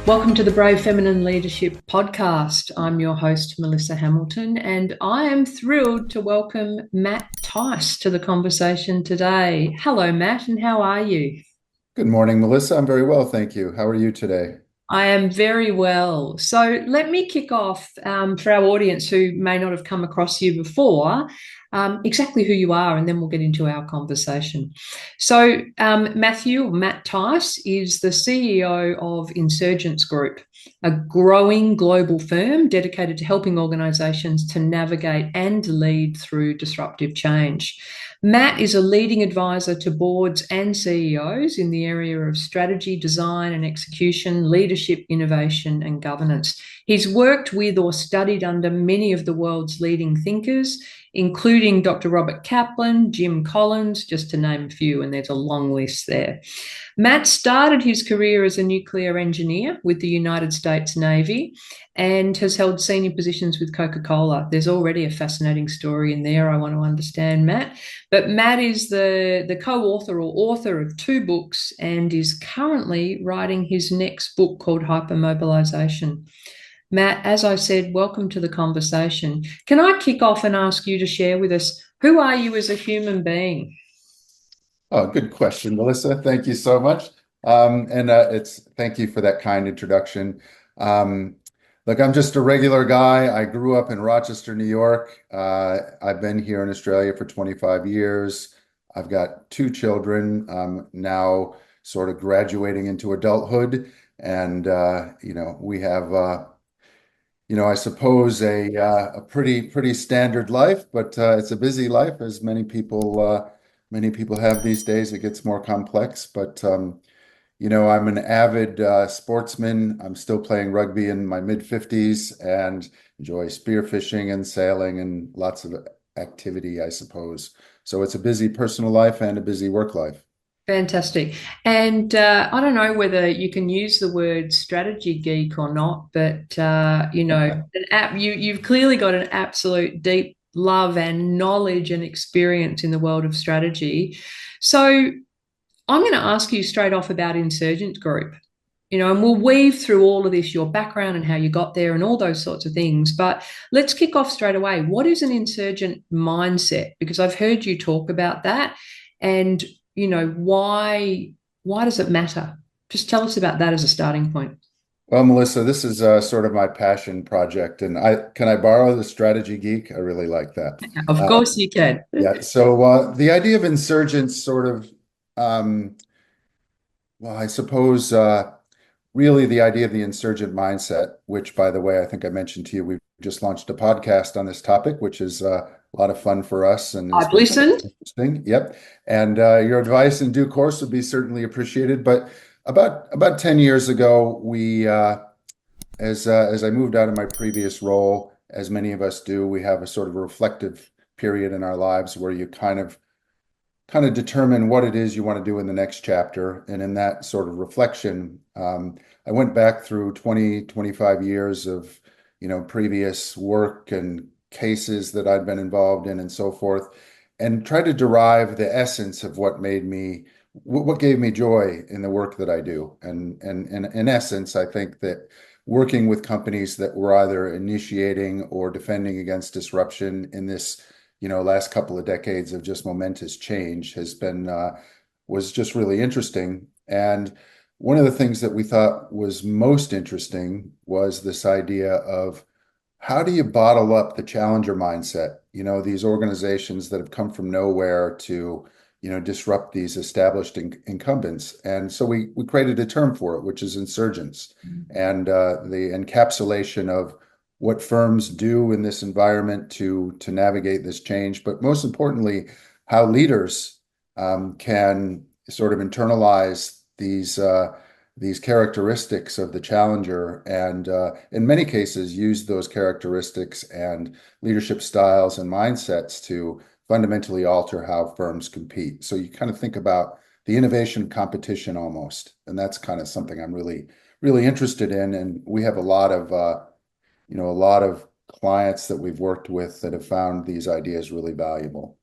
Welcome to the Brave Feminine Leadership podcast. I'm your host, Melissa Hamilton, and I am thrilled to welcome Matt Tice to the conversation today. Hello, Matt, and how are you? Good morning, Melissa. I'm very well, thank you. How are you today? I am very well. So let me kick off for our audience who may not have come across you before, exactly who you are, and then we'll get into our conversation. So Matt Tice is the CEO of Insurgence Group, a growing global firm dedicated to helping organisations to navigate and lead through disruptive change. Matt is a leading advisor to boards and CEOs in the area of strategy, design and execution, leadership, innovation, and governance. He's worked with or studied under many of the world's leading thinkers, including Dr. Robert Kaplan, Jim Collins, just to name a few, and there's a long list there. Matt started his career as a nuclear engineer with the United States Navy and has held senior positions with Coca-Cola. There's already a fascinating story in there I want to understand, Matt. But Matt is the co-author or author of 2 books and is currently writing his next book called Hypermobilization. Matt, as I said, welcome to the conversation. Can I kick off and ask you to share with us, who are you as a human being? Oh, good question, Melissa. Thank you so much. Thank you for that kind introduction. Um, Look, I'm just a regular guy. I grew up in Rochester, New York. I've been here in Australia for 25 years. I've got 2 children, now sort of graduating into adulthood. We have I suppose a pretty standard life, but it's a busy life, as many people have these days. It gets more complex, but I'm an avid sportsman. I'm still playing rugby in my mid-50s and enjoy spearfishing and sailing and lots of activity, I suppose. So it's a busy personal life and a busy work life. Fantastic. And I don't know whether you can use the word strategy geek or not, but you've clearly got an absolute deep love and knowledge and experience in the world of strategy. So I'm going to ask you straight off about Insurgent Group, and we'll weave through all of this, your background and how you got there and all those sorts of things. But let's kick off straight away. What is an insurgent mindset? Because I've heard you talk about that. And, why does it matter? Just tell us about that as a starting point. Well, Melissa, this is sort of my passion project, and I borrow the strategy geek? I really like that. Of Uh, course you can. yeah. So the idea of insurgents, sort of, um, well, I suppose, really the idea of the insurgent mindset, which, by the way, I think I mentioned to you, we've just launched a podcast on this topic, which is a lot of fun for us and has I've been listened. interesting. Yep. And your advice in due course would be certainly appreciated. But about 10 years ago, as I moved out of my previous role, as many of us do, we have a sort of a reflective period in our lives where you kind of determine what it is you want to do in the next chapter. And in that sort of reflection, I went back through 25 years of, previous work and cases that I'd been involved in and so forth, and tried to derive the essence of what gave me joy in the work that I do. And in essence, I think that working with companies that were either initiating or defending against disruption in this last couple of decades of just momentous change was just really interesting. And one of the things that we thought was most interesting was this idea of, how do you bottle up the challenger mindset? These organizations that have come from nowhere to, disrupt these established incumbents. And so we created a term for it, which is insurgents, and the encapsulation of what firms do in this environment to navigate this change, but most importantly, how leaders can sort of internalize these characteristics of the challenger, and in many cases use those characteristics and leadership styles and mindsets to fundamentally alter how firms compete. So you kind of think about the innovation competition almost, and that's kind of something I'm really interested in. And we have a lot of clients that we've worked with that have found these ideas really valuable.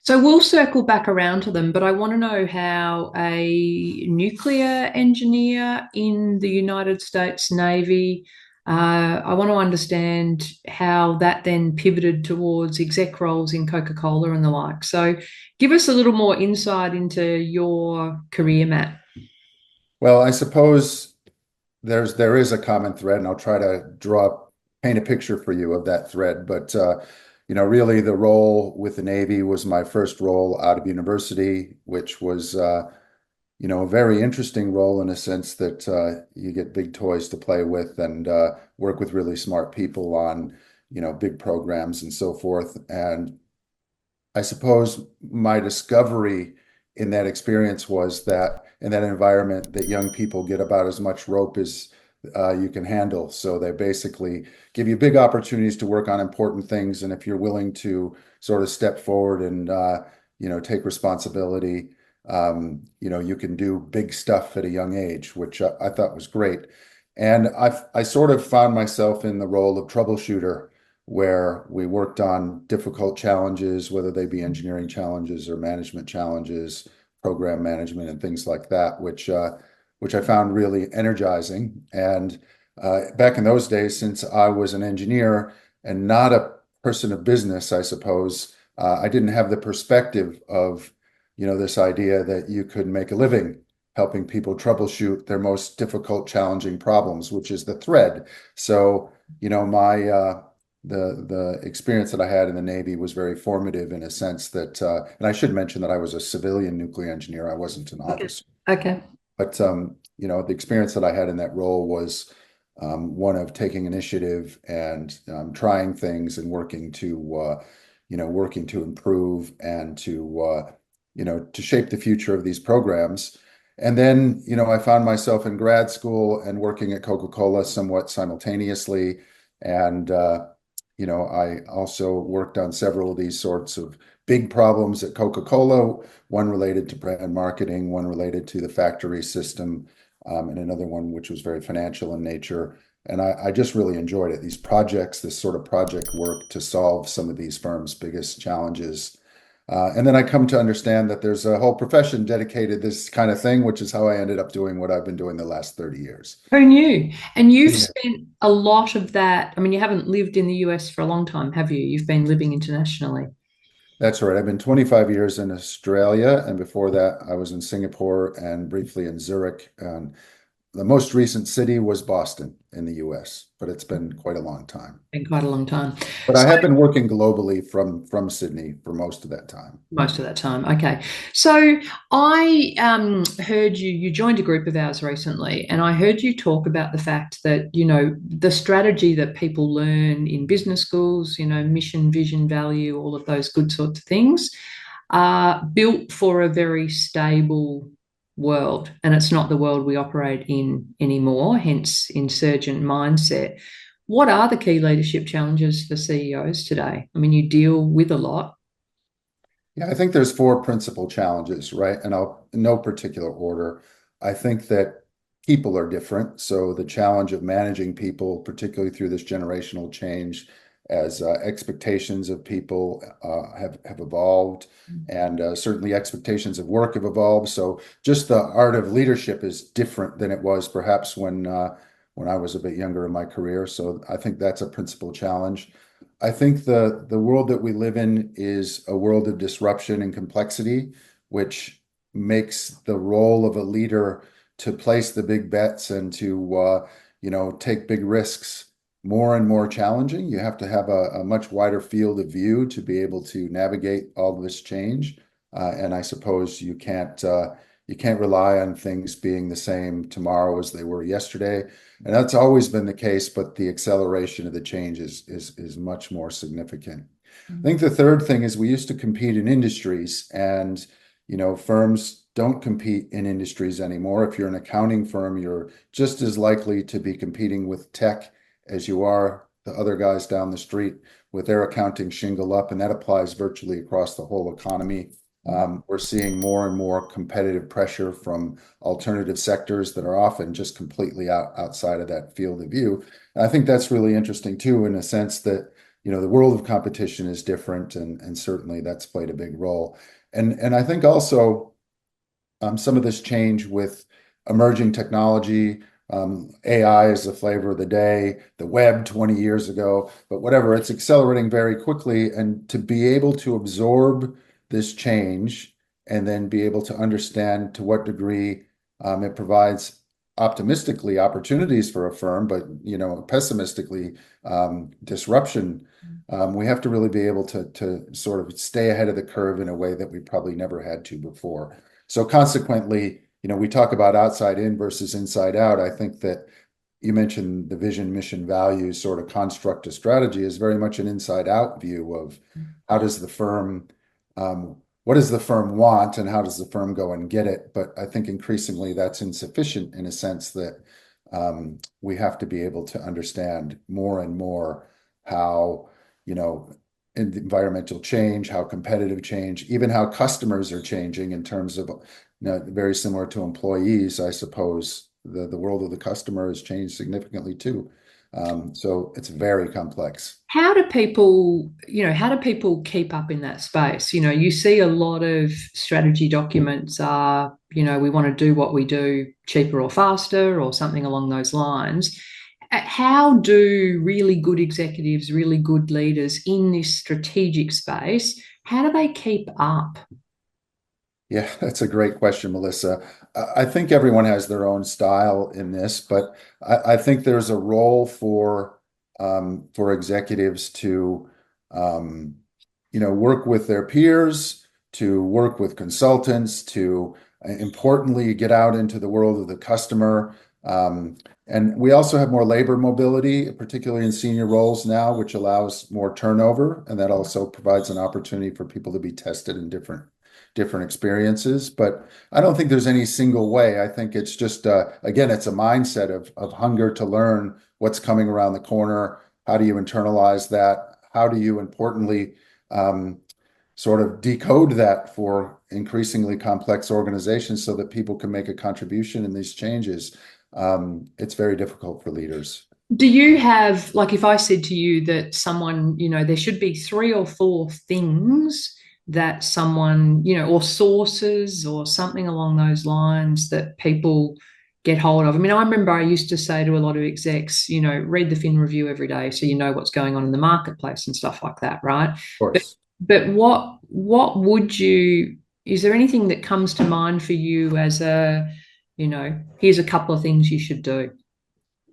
So we'll circle back around to them, but I want to know how a nuclear engineer in the United States Navy, I want to understand how that then pivoted towards exec roles in Coca-Cola and the like. So give us a little more insight into your career, Matt. Well, I suppose there is a common thread, and I'll try to paint a picture for you of that thread. But really, the role with the Navy was my first role out of university, which was a very interesting role in a sense that you get big toys to play with and work with really smart people on big programs and so forth. And I suppose my discovery in that experience was that in that environment that young people get about as much rope as you can handle. So they basically give you big opportunities to work on important things. And if you're willing to sort of step forward and take responsibility, you can do big stuff at a young age, which I thought was great. And I sort of found myself in the role of troubleshooter, where we worked on difficult challenges, whether they be engineering challenges or management challenges, program management, and things like that, which I found really energizing. And back in those days, since I was an engineer and not a person of business, I suppose, I didn't have the perspective of this idea that you could make a living helping people troubleshoot their most difficult, challenging problems, which is the thread. So, my the experience that I had in the Navy was very formative in a sense that, and I should mention that I was a civilian nuclear engineer. I wasn't an officer. Okay. But the experience that I had in that role was one of taking initiative and trying things and working to improve and to shape the future of these programs. And then, I found myself in grad school and working at Coca-Cola somewhat simultaneously. And I also worked on several of these sorts of big problems at Coca-Cola, one related to brand marketing, one related to the factory system, and another one which was very financial in nature. And I just really enjoyed it. These projects, this sort of project work to solve some of these firms' biggest challenges. And then I come to understand that there's a whole profession dedicated to this kind of thing, which is how I ended up doing what I've been doing the last 30 years. Who knew? And you've Yeah. spent a lot of that. I mean, you haven't lived in the US for a long time, have you? You've been living internationally. That's right. I've been 25 years in Australia, and before that, I was in Singapore and briefly in Zurich. And the most recent city was Boston in the US, but it's been quite a long time. Been quite a long time. But I have been working globally from Sydney for most of that time. Most of that time. Okay. So I heard you joined a group of ours recently, and I heard you talk about the fact that, the strategy that people learn in business schools, mission, vision, value, all of those good sorts of things are built for a very stable world. And it's not the world we operate in anymore, hence insurgent mindset. What are the key leadership challenges for CEOs today? I mean, you deal with a lot. Yeah, I think there's four principal challenges, right? And in no particular order. I think that people are different. So the challenge of managing people, particularly through this generational change, as expectations of people have evolved, and certainly expectations of work have evolved. So just the art of leadership is different than it was perhaps when I was a bit younger in my career. So I think that's a principal challenge. I think the world that we live in is a world of disruption and complexity, which makes the role of a leader to place the big bets and to take big risks more and more challenging. You have to have a much wider field of view to be able to navigate all of this change. And I suppose you can't rely on things being the same tomorrow as they were yesterday. And that's always been the case, but the acceleration of the change is much more significant. I think the third thing is we used to compete in industries, and firms don't compete in industries anymore. If you're an accounting firm, you're just as likely to be competing with tech as you are the other guys down the street with their accounting shingle up, and that applies virtually across the whole economy. We're seeing more and more competitive pressure from alternative sectors that are often just completely outside of that field of view. And I think that's really interesting too, in a sense that, the world of competition is different, and certainly that's played a big role. And I think also some of this change with emerging technology, AI is the flavor of the day, the web 20 years ago, but whatever, it's accelerating very quickly. And to be able to absorb this change and then be able to understand to what degree it provides optimistically opportunities for a firm, but pessimistically disruption. We have to really be able to sort of stay ahead of the curve in a way that we probably never had to before. So consequently, we talk about outside in versus inside out. I think that you mentioned the vision, mission, values sort of construct of strategy is very much an inside out view of how does the firm, what does the firm want and how does the firm go and get it? But I think increasingly that's insufficient in a sense that we have to be able to understand more and more how, environmental change, how competitive change, even how customers are changing in terms of, very similar to employees, I suppose the world of the customer has changed significantly too. So it's very complex. How do people, keep up in that space? You see a lot of strategy documents are, we want to do what we do cheaper or faster or something along those lines. How do really good executives, really good leaders in this strategic space, how do they keep up? Yeah, that's a great question, Melissa. I think everyone has their own style in this, but I think there's a role for executives to work with their peers, to work with consultants, to importantly get out into the world of the customer. And we also have more labor mobility, particularly in senior roles now, which allows more turnover, and that also provides an opportunity for people to be tested in different experiences. But I don't think there's any single way. I think it's just, again, it's a mindset of hunger to learn what's coming around the corner. How do you internalize that? How do you importantly sort of decode that for increasingly complex organizations so that people can make a contribution in these changes? It's very difficult for leaders. Do you have, like, if I said to you that someone, there should be 3 or 4 things that someone, or sources or something along those lines that people get hold of? I mean, I remember I used to say to a lot of execs, read the Fin Review every day so you know what's going on in the marketplace and stuff like that, right? Of course. But what would you, is there anything that comes to mind for you as a, here's a couple of things you should do?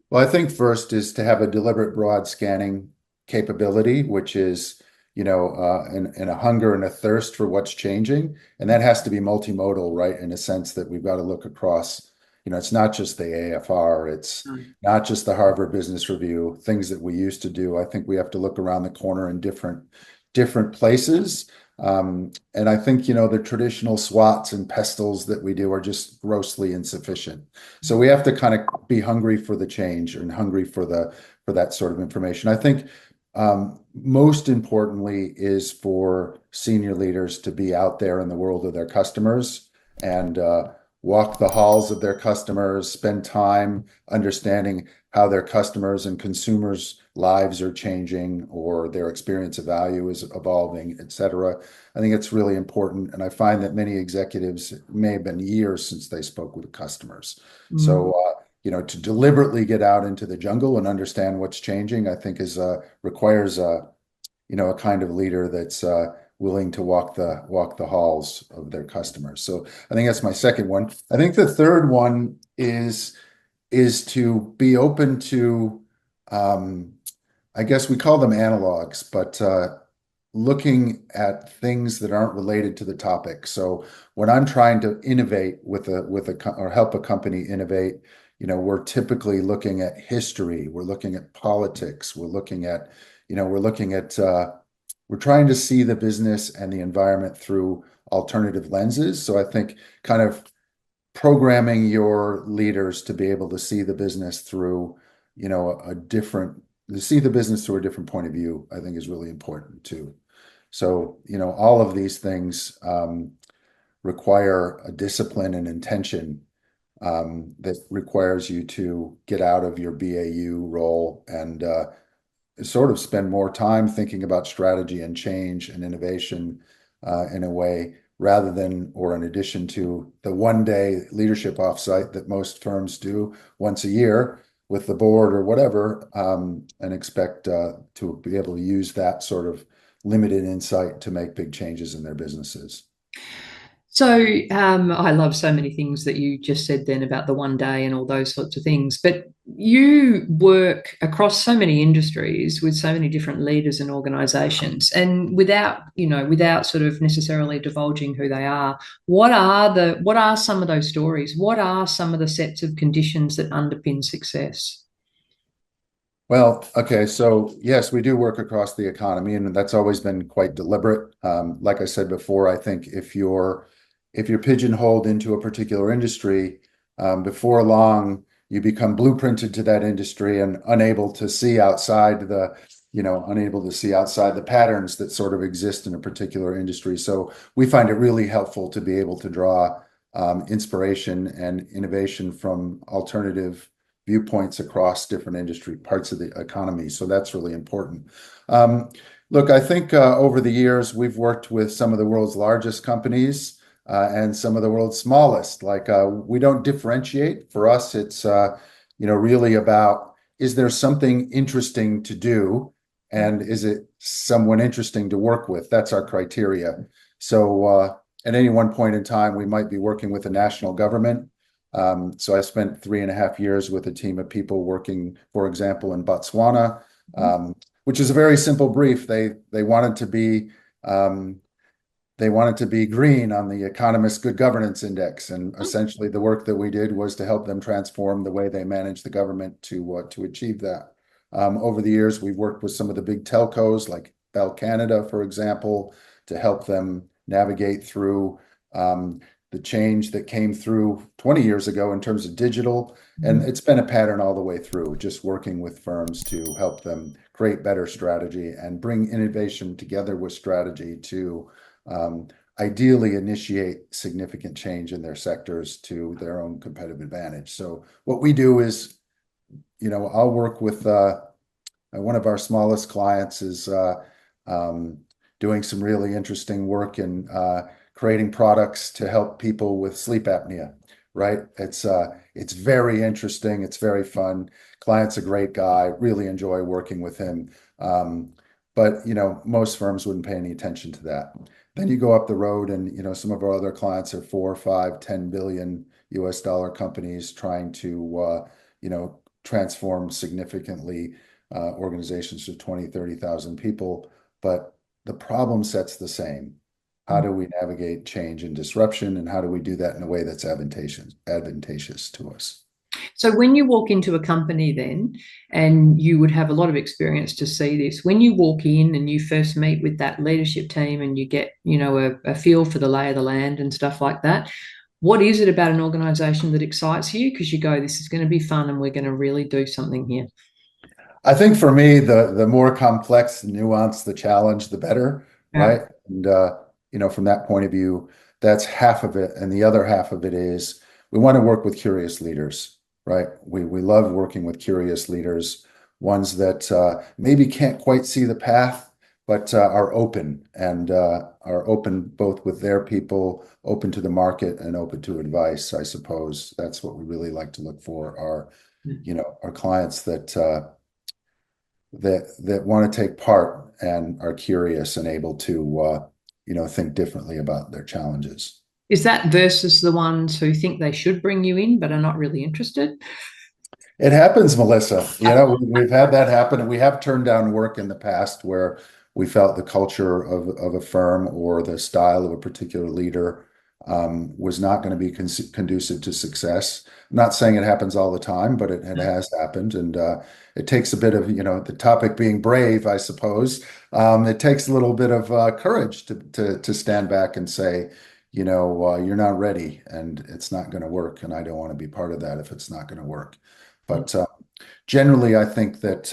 Well, I think first is to have a deliberate broad scanning capability, which is, and a hunger and a thirst for what's changing. And that has to be multimodal, right? In a sense that we've got to look across, it's not just the AFR, it's not just the Harvard Business Review, things that we used to do. I think we have to look around the corner in different places. And I think, the traditional SWOTs and pestles that we do are just grossly insufficient. So we have to kind of be hungry for the change and hungry for that sort of information. I think most importantly is for senior leaders to be out there in the world of their customers and walk the halls of their customers, spend time understanding how their customers and consumers' lives are changing or their experience of value is evolving, et cetera. I think it's really important. And I find that many executives, it may have been years since they spoke with customers. So, to deliberately get out into the jungle and understand what's changing, I think requires a kind of leader that's willing to walk the halls of their customers. So I think that's my second one. I think the third one is to be open to, I guess we call them analogs, but looking at things that aren't related to the topic. So when I'm trying to innovate or help a company innovate, we're typically looking at history, we're looking at politics, we're trying to see the business and the environment through alternative lenses. So I think kind of programming your leaders to be able to see the business through, a different point of view, I think is really important too. So, all of these things require a discipline and intention that requires you to get out of your BAU role and sort of spend more time thinking about strategy and change and innovation in a way, rather than, or in addition to, the one-day leadership offsite that most firms do once a year with the board or whatever, and expect to be able to use that sort of limited insight to make big changes in their businesses. So I love so many things that you just said then about the one day and all those sorts of things. But you work across so many industries with so many different leaders and organizations. And without sort of necessarily divulging who they are, what are some of those stories? What are some of the sets of conditions that underpin success? Well, okay, so yes, we do work across the economy, and that's always been quite deliberate. Like I said before, I think if you're pigeonholed into a particular industry, before long you become blueprinted to that industry and unable to see outside the patterns that sort of exist in a particular industry. So we find it really helpful to be able to draw inspiration and innovation from alternative viewpoints across different industry parts of the economy. So that's really important. Look, I think over the years, we've worked with some of the world's largest companies and some of the world's smallest. Like we don't differentiate. For us, it's really about, is there something interesting to do, and is it someone interesting to work with? That's our criteria. So at any one point in time, we might be working with a national government. So I spent 3.5 years with a team of people working, for example, in Botswana, which is a very simple brief. They wanted to be green on the Economist Good Governance Index, and essentially the work that we did was to help them transform the way they manage the government to achieve that. Over the years, we've worked with some of the big telcos like Bell Canada, for example, to help them navigate through the change that came through 20 years ago in terms of digital. And it's been a pattern all the way through, just working with firms to help them create better strategy and bring innovation together with strategy to ideally initiate significant change in their sectors to their own competitive advantage. So what we do is, I'll work with one of our smallest clients is doing some really interesting work in creating products to help people with sleep apnea, right? It's very interesting. It's very fun. Client's a great guy. Really enjoy working with him. But most firms wouldn't pay any attention to that. Then you go up the road, and some of our other clients are 4, 5, 10 billion US dollar companies trying to transform significantly organizations of 20, 30,000 people. But the problem set's the same. How do we navigate change and disruption, and how do we do that in a way that's advantageous to us? So when you walk into a company then, and you would have a lot of experience to see this, when you walk in and you first meet with that leadership team and you get, a feel for the lay of the land and stuff like that, what is it about an organization that excites you? Because you go, this is going to be fun and we're going to really do something here. I think for me, the more complex, the nuance, the challenge, the better, right? And from that point of view, that's half of it, and the other half of it is we want to work with curious leaders, right? We love working with curious leaders, ones that maybe can't quite see the path, but are open and are open both with their people, open to the market, and open to advice. I suppose that's what we really like to look for. Our clients that want to take part and are curious and able to think differently about their challenges. Is that versus the ones who think they should bring you in but are not really interested? It happens, Melissa. We've had that happen, and we have turned down work in the past where we felt the culture of a firm or the style of a particular leader was not going to be conducive to success. I'm not saying it happens all the time, but it has happened. And it takes a bit of, the topic being brave, I suppose. It takes a little bit of courage to stand back and say, you're not ready and it's not going to work. And I don't want to be part of that if it's not going to work. But generally, I think that,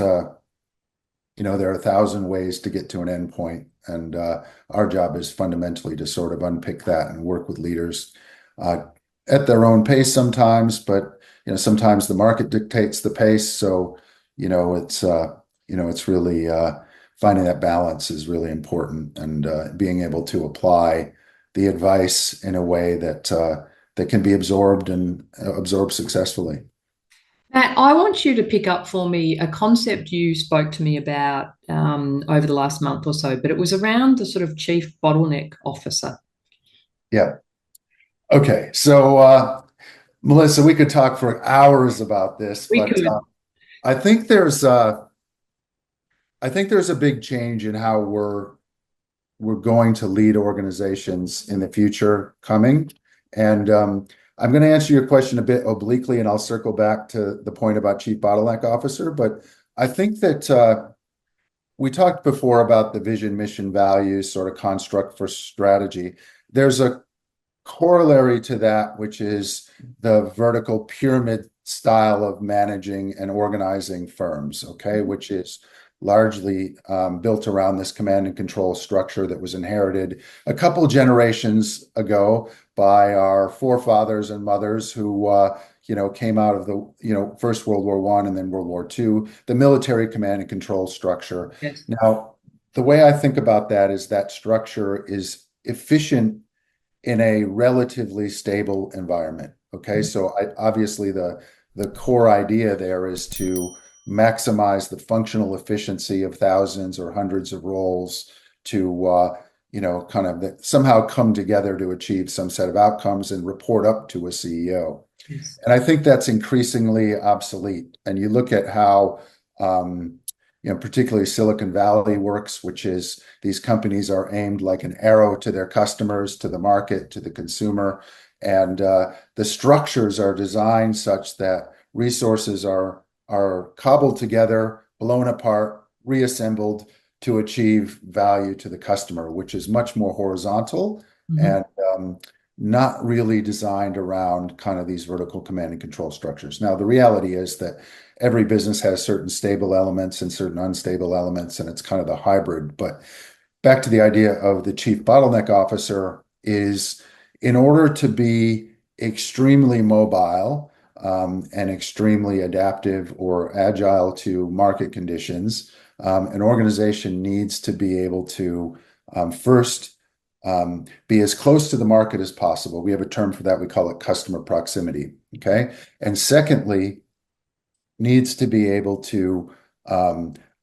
there are 1,000 ways to get to an end point. And our job is fundamentally to sort of unpick that and work with leaders at their own pace sometimes, but sometimes the market dictates the pace. So it's it's really finding that balance is really important, and being able to apply the advice in a way that can be absorbed and absorbed successfully. Matt, I want you to pick up for me a concept you spoke to me about over the last month or so, but it was around the sort of chief bottleneck officer. Yeah. Okay. So, Melissa, we could talk for hours about this, We but could. I think there's I think there's a big change in how we're going to lead organizations in the future coming. And I'm going to answer your question a bit obliquely, and I'll circle back to the point about chief bottleneck officer. But I think that we talked before about the vision, mission, values sort of construct for strategy. There's a corollary to that, which is the vertical pyramid style of managing and organizing firms, okay, which is largely built around this command and control structure that was inherited a couple generations ago by our forefathers and mothers who came out of the First World War I and then World War II, the military command and control structure. Yes. Now, the way I think about that is that structure is efficient in a relatively stable environment. Okay, so obviously the core idea there is to maximize the functional efficiency of thousands or hundreds of roles to kind of somehow come together to achieve some set of outcomes and report up to a CEO. Yes. And I think that's increasingly obsolete. And you look at how particularly Silicon Valley works, which is these companies are aimed like an arrow to their customers, to the market, to the consumer. And the structures are designed such that resources are cobbled together, blown apart, reassembled to achieve value to the customer, which is much more horizontal and not really designed around kind of these vertical command and control structures. Now, the reality is that every business has certain stable elements and certain unstable elements, and it's kind of the hybrid. But back to the idea of the chief bottleneck officer is, in order to be extremely mobile and extremely adaptive or agile to market conditions, an organization needs to be able to first be as close to the market as possible. We have a term for that. We call it customer proximity. Okay. And secondly, needs to be able to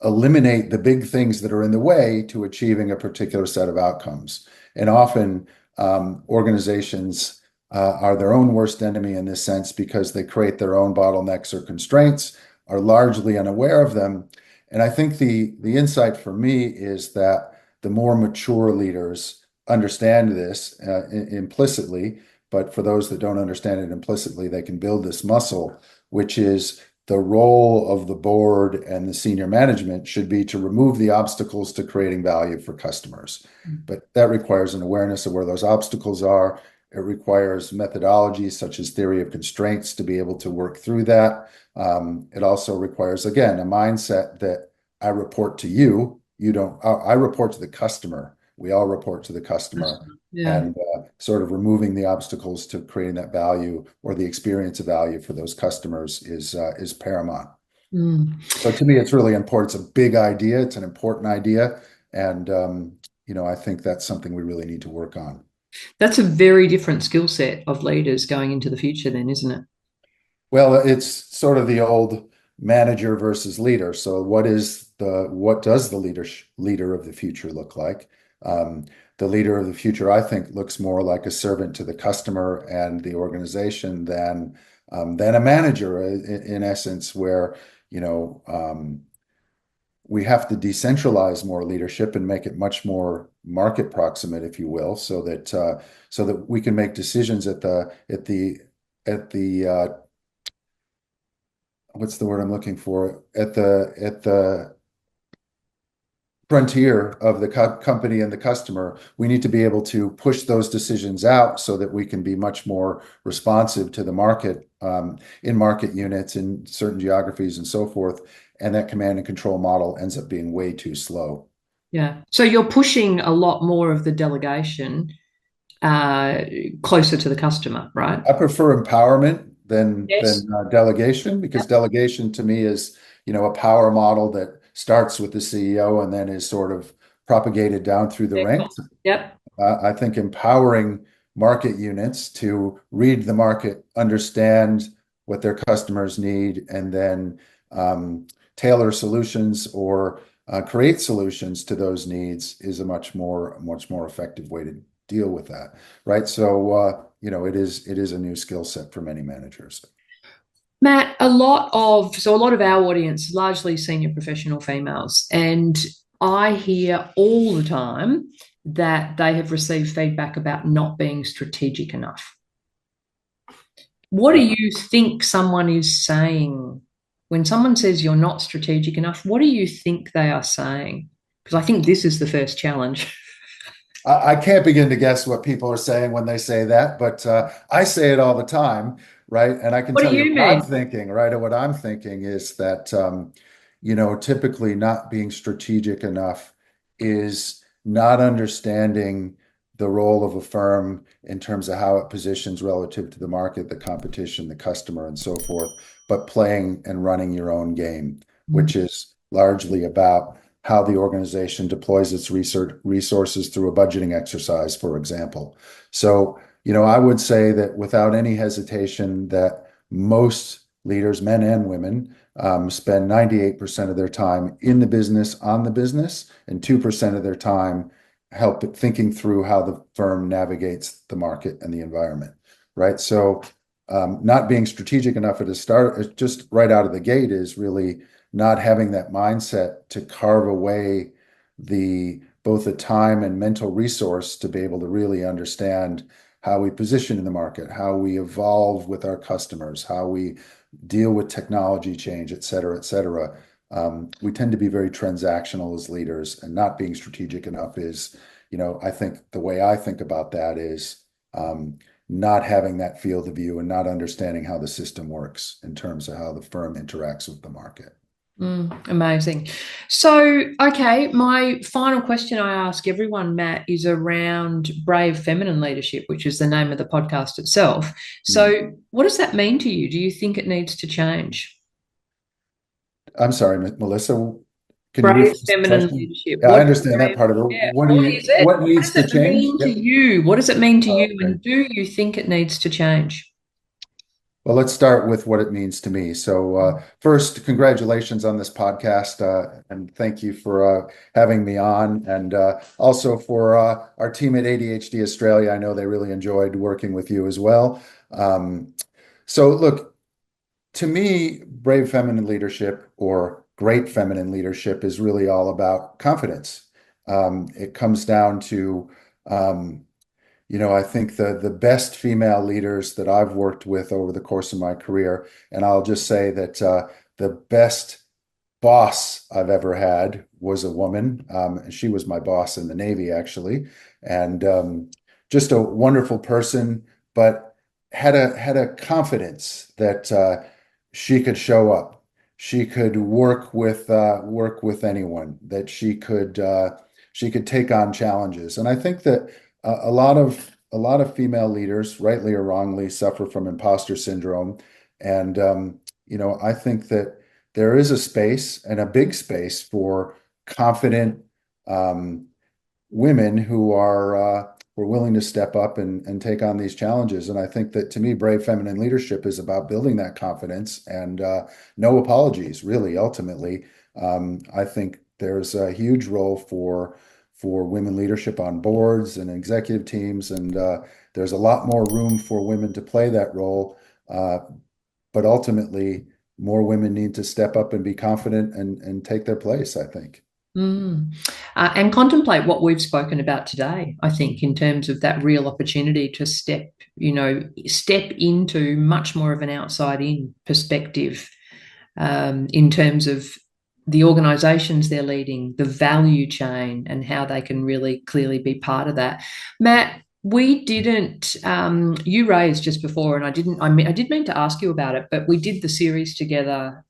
eliminate the big things that are in the way to achieving a particular set of outcomes. And often organizations are their own worst enemy in this sense, because they create their own bottlenecks or constraints, are largely unaware of them. And I think the insight for me is that the more mature leaders understand this implicitly, but for those that don't understand it implicitly, they can build this muscle, which is the role of the board and the senior management should be to remove the obstacles to creating value for customers. But that requires an awareness of where those obstacles are. It requires methodologies such as theory of constraints to be able to work through that. It also requires, again, a mindset that I report to you. You don't, I report to the customer. We all report to the customer. Yeah. And sort of removing the obstacles to creating that value or the experience of value for those customers is paramount. So to me, it's really important. It's a big idea. It's an important idea. And, I think that's something we really need to work on. That's a very different skill set of leaders going into the future then, isn't it? Well, it's sort of the old manager versus leader. So what does the leader of the future look like? The leader of the future, I think, looks more like a servant to the customer and the organization than a manager, in essence, where we have to decentralize more leadership and make it much more market proximate, if you will, so that we can make decisions at the what's the word I'm looking for? At the frontier of the company and the customer. We need to be able to push those decisions out so that we can be much more responsive to the market in market units, in certain geographies and so forth. And that command and control model ends up being way too slow. Yeah. So you're pushing a lot more of the delegation closer to the customer, right? I prefer empowerment than Yes. delegation, because delegation to me is, a power model that starts with the CEO and then is sort of propagated down through the ranks. Yep. I think empowering market units to read the market, understand what their customers need, and then tailor solutions or create solutions to those needs is a much more effective way to deal with that, right? So it is a new skill set for many managers. Matt, a lot of our audience, largely senior professional females, and I hear all the time that they have received feedback about not being strategic enough. What do you think someone is saying when someone says you're not strategic enough? What do you think they are saying? Because I think this is the first challenge. I can't begin to guess what people are saying when they say that, but I say it all the time, right? And I can tell you what I'm thinking, right? And what I'm thinking is that, typically not being strategic enough is not understanding the role of a firm in terms of how it positions relative to the market, the competition, the customer, and so forth, but playing and running your own game, which is largely about how the organization deploys its resources through a budgeting exercise, for example. So, I would say that without any hesitation that most leaders, men and women, spend 98% of their time in the business, on the business, and 2% of their time thinking through how the firm navigates the market and the environment, right? So not being strategic enough at the start, just right out of the gate, is really not having that mindset to carve away both the time and mental resource to be able to really understand how we position in the market, how we evolve with our customers, how we deal with technology change, et cetera, et cetera. We tend to be very transactional as leaders, and not being strategic enough is, I think the way I think about that is not having that field of view and not understanding how the system works in terms of how the firm interacts with the market. Amazing. So, okay, my final question I ask everyone, Matt, is around Brave Feminine Leadership, which is the name of the podcast itself. So, what does that mean to you? Do you think it needs to change? I'm sorry, Melissa. Can you Brave rephrase the Feminine question? Leadership. Yeah, I understand that part of it. Yeah, What is it? what needs to What does it change? mean to you? What does it mean to you? Okay. And do you think it needs to change? Well, let's start with what it means to me. So first, congratulations on this podcast, and thank you for having me on, and also for our team at ADHD Australia. I know they really enjoyed working with you as well. So look, to me, brave feminine leadership or great feminine leadership is really all about confidence. It comes down to I think the best female leaders that I've worked with over the course of my career, and I'll just say that the best boss I've ever had was a woman. She was my boss in the Navy, actually, and just a wonderful person, but had a confidence that she could show up, she could work with anyone, that she could take on challenges, and I think that a lot of female leaders, rightly or wrongly, suffer from imposter syndrome, and I think that there is a space, and a big space, for confident women who are willing to step up and take on these challenges. And I think that, to me, brave feminine leadership is about building that confidence and no apologies, really. Ultimately, I think there's a huge role for women leadership on boards and executive teams, and there's a lot more room for women to play that role. But ultimately, more women need to step up and be confident and take their place, I think. And contemplate what we've spoken about today, I think, in terms of that real opportunity to step into much more of an outside-in perspective, in terms of the organizations they're leading, the value chain, and how they can really clearly be part of that. Matt, we didn't, you raised just before, and I did mean to ask you about it, but we did the series together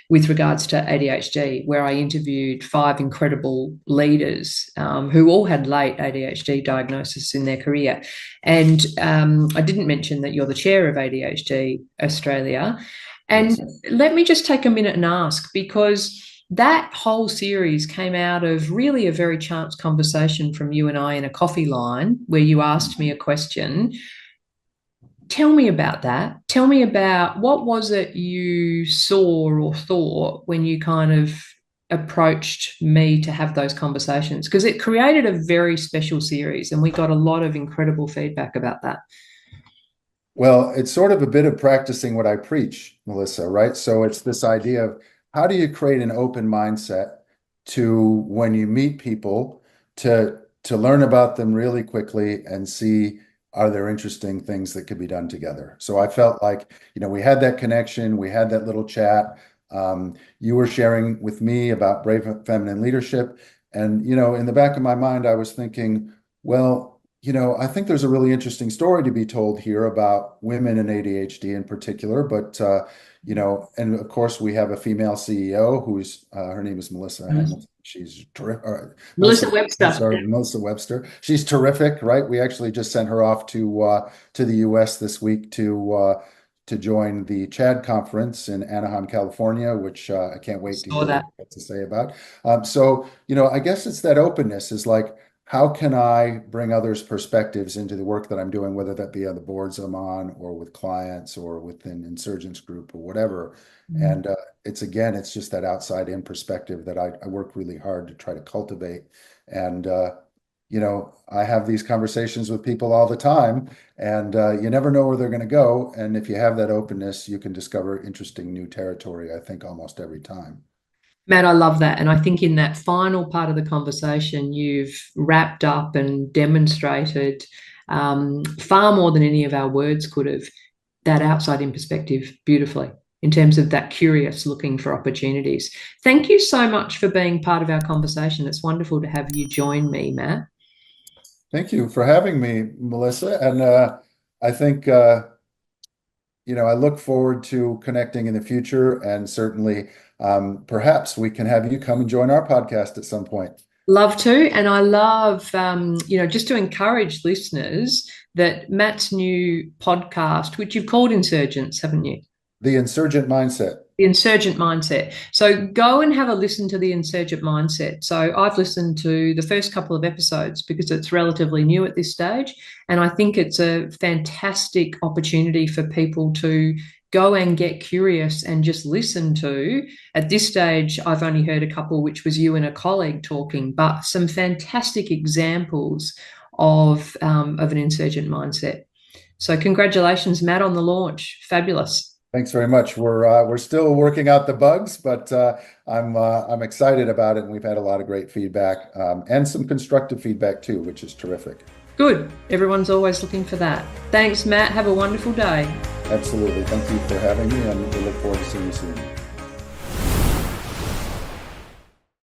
with regards to ADHD, where I interviewed 5 incredible leaders who all had late ADHD diagnosis in their career. And I didn't mention that you're the chair of ADHD Australia. And let me just take a minute and ask, because that whole series came out of really a very chance conversation from you and I in a coffee line where you asked me a question. Tell me about that. Tell me about what was it you saw or thought when you kind of approached me to have those conversations, because it created a very special series and we got a lot of incredible feedback about that. Well, it's sort of a bit of practicing what I preach, Melissa, right? So it's this idea of how do you create an open mindset to when you meet people to learn about them really quickly and see are there interesting things that could be done together. So I felt like, we had that connection, we had that little chat. You were sharing with me about brave feminine leadership. And, in the back of my mind, I was thinking, well, I think there's a really interesting story to be told here about women and ADHD in particular. But, and of course, we have a female CEO who's her name is Melissa Hamilton. She's terrific. Melissa Webster. Sorry, Melissa Webster. She's terrific, right? We actually just sent her off to the US this week to join the CHAD conference in Anaheim, California, which I can't wait to hear what you have to say about. So, I guess it's that openness is like, how can I bring others' perspectives into the work that I'm doing, whether that be on the boards I'm on or with clients or within Insurgence Group or whatever. And it's just that outside in perspective that I work really hard to try to cultivate. And, I have these conversations with people all the time, and you never know where they're going to go. And if you have that openness, you can discover interesting new territory, I think, almost every time. Matt, I love that. And I think in that final part of the conversation, you've wrapped up and demonstrated far more than any of our words could have, that outside in perspective beautifully in terms of that curious looking for opportunities. Thank you so much for being part of our conversation. It's wonderful to have you join me, Matt. Thank you for having me, Melissa. And I think, I look forward to connecting in the future, and certainly perhaps we can have you come and join our podcast at some point. Love to. And I love, just to encourage listeners that Matt's new podcast, which you've called Insurgence, haven't you? The Insurgent Mindset. The Insurgent Mindset. So go and have a listen to the Insurgent Mindset. So I've listened to the first couple of episodes because it's relatively new at this stage. And I think it's a fantastic opportunity for people to go and get curious and just listen to. At this stage, I've only heard a couple, which was you and a colleague talking, but some fantastic examples of an insurgent mindset. So congratulations, Matt, on the launch. Fabulous. Thanks very much. We're still working out the bugs, but I'm excited about it, and we've had a lot of great feedback and some constructive feedback too, which is terrific. Good. Everyone's always looking for that. Thanks, Matt. Have a wonderful day. Absolutely. Thank you for having me, and we look forward to seeing you soon.